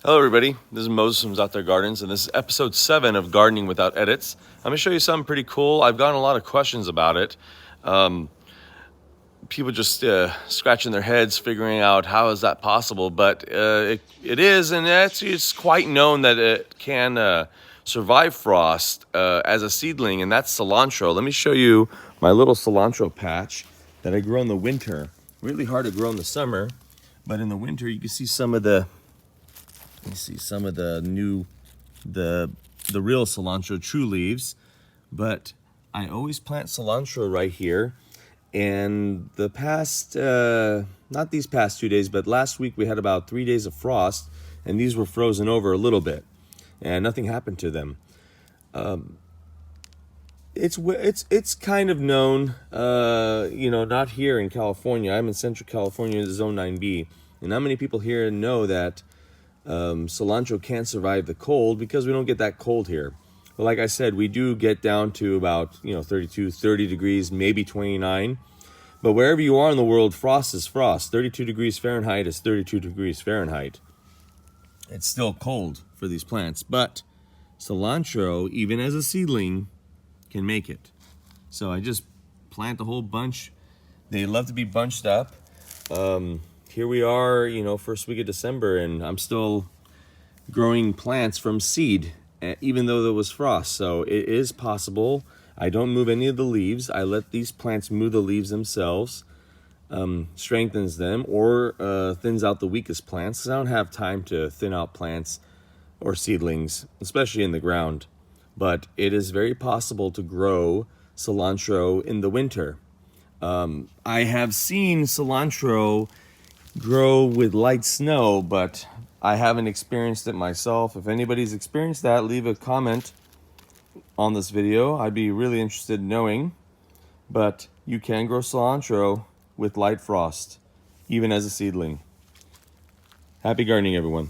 Hello everybody, this is Moses from ZAATAR Gardens, and this is episode 7 of Gardening Without Edits. I'm going to show you something pretty cool. I've gotten a lot of questions about it. People just scratching their heads figuring out how is that possible, but it is, and it's quite known that it can survive frost as a seedling, and that's cilantro. Let me show you my little cilantro patch that I grow in the winter. Really hard to grow in the summer, but in the winter you can see some of the the real cilantro true leaves. But I always plant cilantro right here. And the past, not these past 2 days, but last week we had about 3 days of frost, and these were frozen over a little bit, and nothing happened to them. It's kind of known, not here in California. I'm in Central California, Zone 9B, and not many people here know that cilantro can't survive the cold because we don't get that cold here. But like I said, we do get down to about 32, 30 degrees, maybe 29. But wherever you are in the world, frost is frost. 32 degrees Fahrenheit is 32 degrees Fahrenheit. It's still cold for these plants, but cilantro, even as a seedling, can make it. So I just plant a whole bunch. They love to be bunched up. Here we are, first week of December, and I'm still growing plants from seed, even though there was frost. So it is possible. I don't move any of the leaves. I let these plants move the leaves themselves, strengthens them, or thins out the weakest plants, because I don't have time to thin out plants or seedlings, especially in the ground. But it is very possible to grow cilantro in the winter. I have seen cilantro grow with light snow, but I haven't experienced it myself. If anybody's experienced that, leave a comment on this video. I'd be really interested in knowing. But you can grow cilantro with light frost, even as a seedling. Happy gardening, everyone.